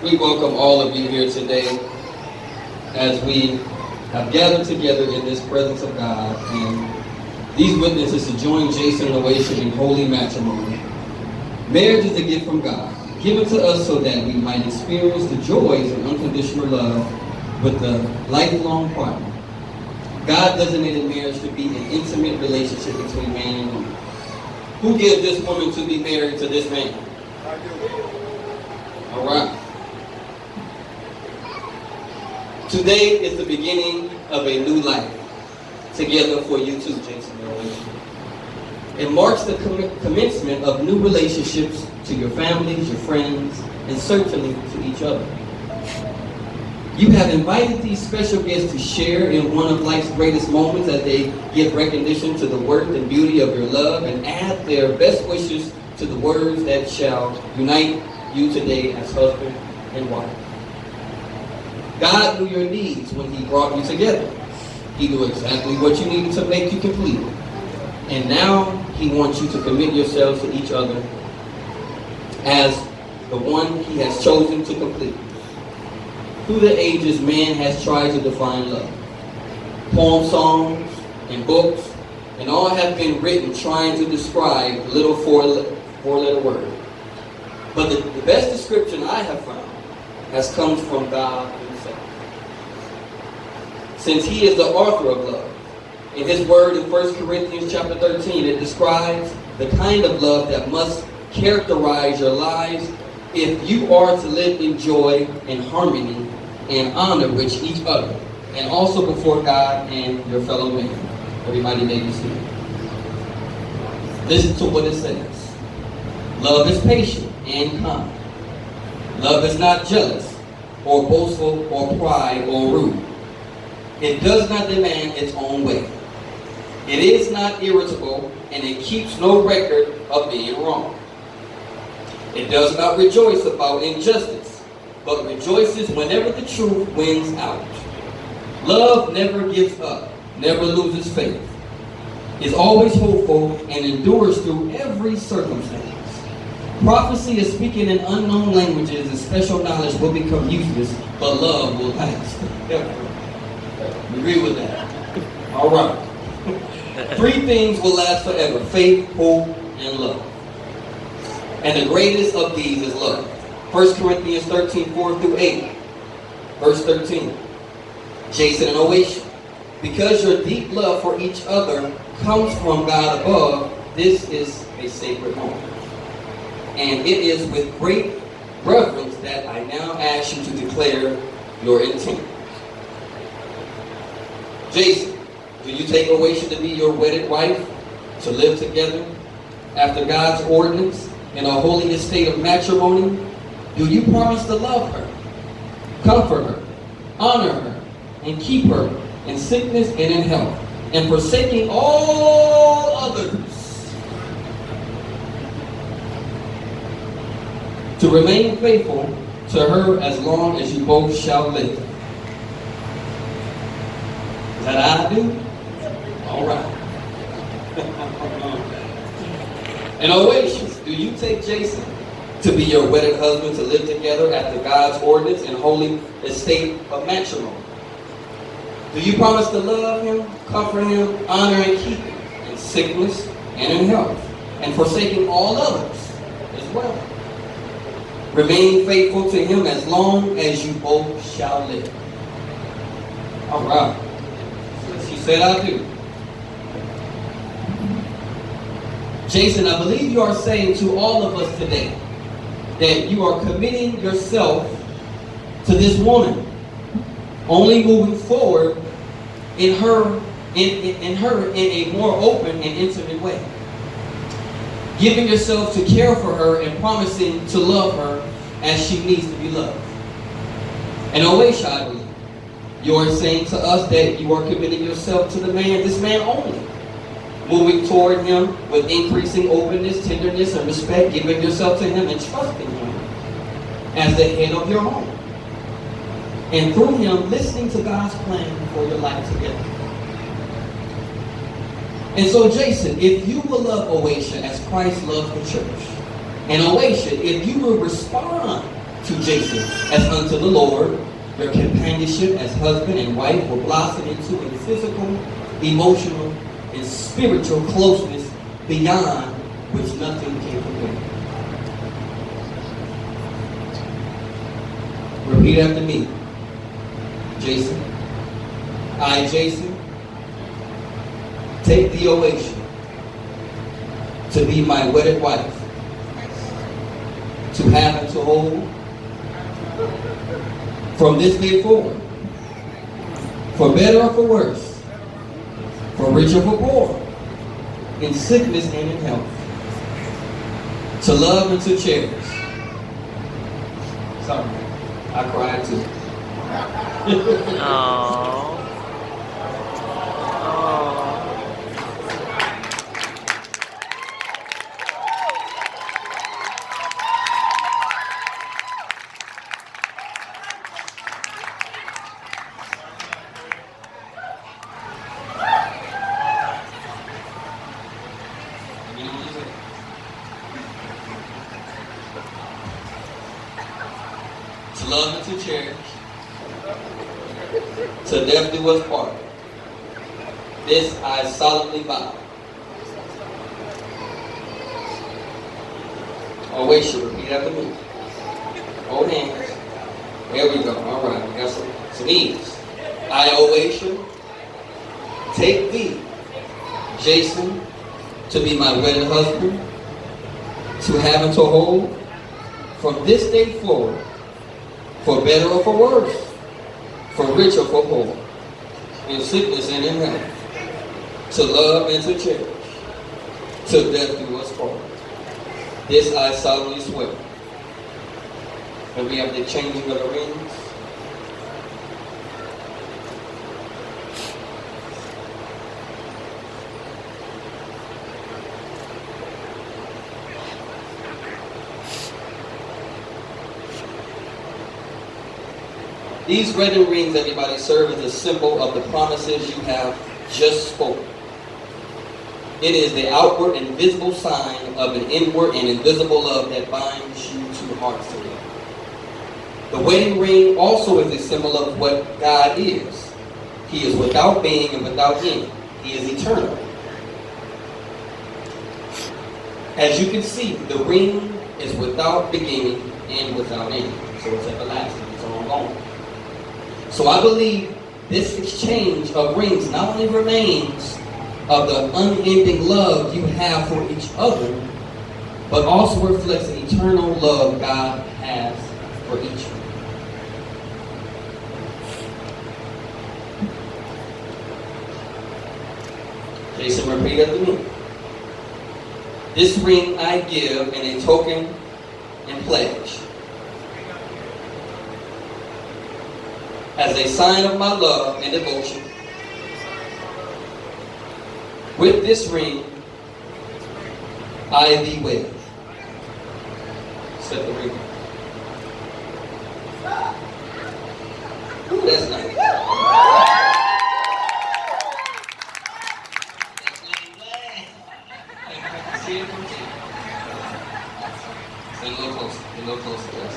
We welcome all of you here today as we have gathered together in this presence of God and these witnesses to join Jason and Oaysha in holy matrimony. Marriage is a gift from God, given to us so that we might experience the joys of unconditional love with the lifelong partner. God designated marriage to be an intimate relationship between man and woman. Who gives this woman to be married to this man? I do. All right. Today is the beginning of a new life together for you too, Jason and Oaysha. It marks the commencement of new relationships to your families, your friends, and certainly to each other. You have invited these special guests to share in one of life's greatest moments as they give recognition to the worth and beauty of your love and add their best wishes to the words that shall unite you today as husband and wife. God knew your needs when He brought you together. He knew exactly what you needed to make you complete. And now He wants you to commit yourselves to each other as the one He has chosen to complete. Through the ages, man has tried to define love. Poem songs and books, and all have been written trying to describe the little four-letter word. But the best description I have found has come from God Himself. Since He is the author of love, in His word in 1 Corinthians chapter 13, it describes the kind of love that must characterize your lives if you are to live in joy and harmony and honor with each other, and also before God and your fellow man. Everybody may be seated. Listen to what it says. Love is patient and kind. Love is not jealous or boastful or pride or rude. It does not demand its own way. It is not irritable, and it keeps no record of being wrong. It does not rejoice about injustice, but rejoices whenever the truth wins out. Love never gives up, never loses faith, is always hopeful, and endures through every circumstance. Prophecy is speaking in unknown languages, and special knowledge will become useless, but love will last. Agree with that? All right. 3 things will last forever: faith, hope, and love. And the greatest of these is love. 1 Corinthians 13, 4 through 8. Verse 13. Jason and Oaysha, because your deep love for each other comes from God above, this is a sacred moment. And it is with great reverence that I now ask you to declare your intent. Jason, do you take Oaysha to be your wedded wife, to live together after God's ordinance in a holy estate of matrimony? Do you promise to love her, comfort her, honor her, and keep her in sickness and in health, and forsaking all others, to remain faithful to her as long as you both shall live? Is that I do? All right. And Oaysha, do you take Jason to be your wedded husband, to live together after God's ordinance and holy estate of matrimony? Do you promise to love him, comfort him, honor and keep him in sickness and in health, and forsaking all others as well? Remain faithful to him as long as you both shall live. All right. She said, I do. Jason, I believe you are saying to all of us today that you are committing yourself to this woman, only moving forward in her in a more open and intimate way. Giving yourself to care for her and promising to love her as she needs to be loved. And Oaysha, I believe, you are saying to us that you are committing yourself to this man only. Moving toward him with increasing openness, tenderness, and respect, giving yourself to him and trusting him as the head of your home. And through him, listening to God's plan for your life together. And so, Jason, if you will love Oaysha as Christ loved the church, and Oaysha, if you will respond to Jason, as unto the Lord, your companionship as husband and wife will blossom into a physical, emotional, and spiritual closeness beyond which nothing can compare. Repeat after me. Jason. I, Jason, take the Oaysha to be my wedded wife, to have and to hold from this day forward, for better or for worse, for richer or for poor, in sickness and in health, to love and to cherish. Sorry, I cried too. Aww. To love and to cherish, to death do us part. This I solemnly vow. Oaysha, repeat after me. Hold hands. There we go. All right, we got some ease. I, Oaysha, take thee, Jason, to be my wedded husband, to have and to hold, from this day forward, for better or for worse, for rich or for poor, in sickness and in health, to love and to cherish, till death do us part. This I solemnly swear. And we have the changing of the rings. These wedding rings, everybody, serve as a symbol of the promises you have just spoken. It is the outward and visible sign of an inward and invisible love that binds you two hearts together. The wedding ring also is a symbol of what God is. He is without being and without end. He is eternal. As you can see, the ring is without beginning and without end. So it's everlasting. It's ongoing. So I believe this exchange of rings not only remains of the unending love you have for each other, but also reflects the eternal love God has for each of you. Jason, repeat after me. This ring I give in a token and pledge, as a sign of my love and devotion. With this ring, I thee wed. Set the ring. Ooh, that's nice. See it from here. Stay a little closer. Get a little closer. Yes.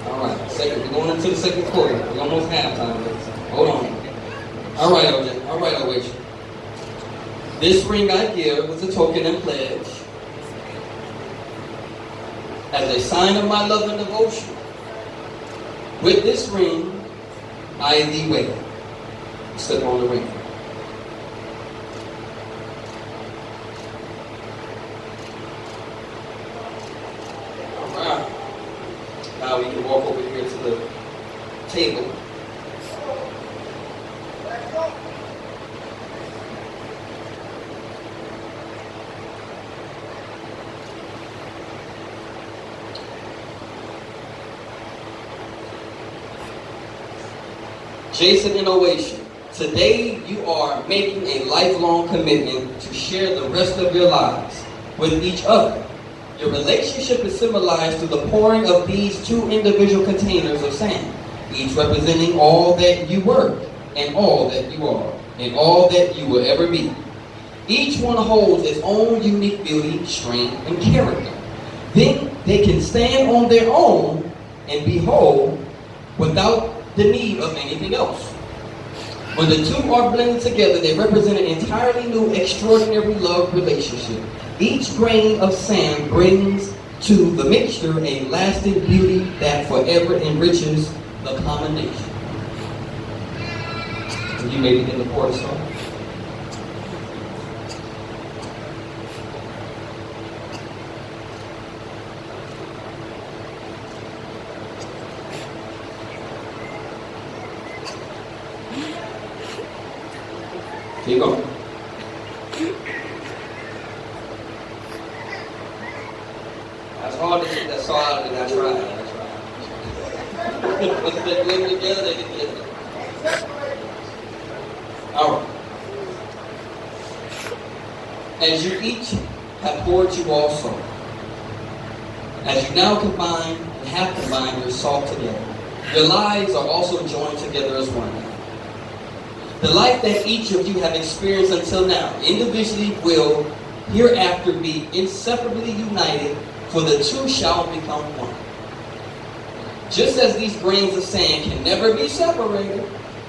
All right. We're going into the second quarter. We're almost halftime. Hold on. All right, OJ. All right, Oaysha. This ring I give as a token and pledge, as a sign of my love and devotion. With this ring, I thee wed. Step on the ring. All right. Now we can walk over here to the table. Jason and Oaysha, today you are making a lifelong commitment to share the rest of your lives with each other. Your relationship is symbolized through the pouring of these two individual containers of sand, each representing all that you were, and all that you are, and all that you will ever be. Each one holds its own unique beauty, strength, and character. Then they can stand on their own, and be whole without the need of anything else. When the two are blended together, they represent an entirely new, extraordinary love relationship. Each grain of sand brings to the mixture a lasting beauty that forever enriches the combination. And you may begin the chorus song. Here you go. That's hard to get that song out of it. That's right. Let's get them together, they can get it. All right. As you each have poured you also, as you now combine and have combined your salt together, your lives are also joined together as one. The life that each of you have experienced until now, individually will hereafter be inseparably united, for the two shall become one. Just as these grains of sand can never be separated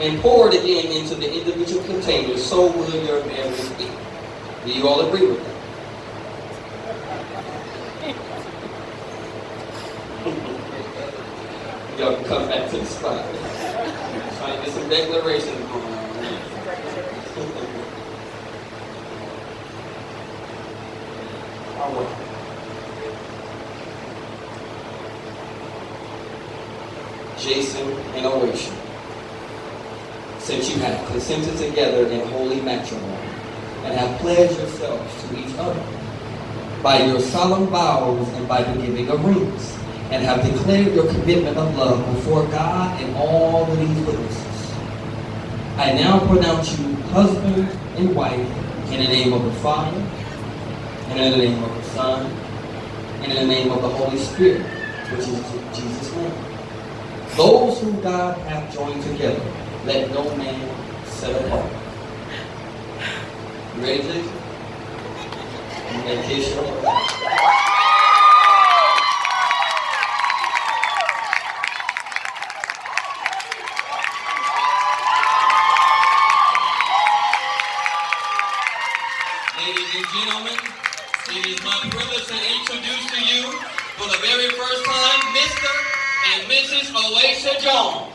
and poured again into the individual containers, so will your marriage be. Do you all agree with that? Y'all can come back to the spot. Trying to get some declarations going on. All right. Jason and Oaysha, since you have consented together in holy matrimony and have pledged yourselves to each other by your solemn vows and by the giving of rings, and have declared your commitment of love before God and all of these witnesses, I now pronounce you husband and wife in the name of the Father, and in the name of the Son, and in the name of the Holy Spirit, which is Jesus' name. Those whom God hath joined together, let no man set apart. You ready, Jason? Meditation. Ladies and gentlemen, it is my privilege to introduce to you, for the very first time, Mr. and Mrs. Oaysha Jones.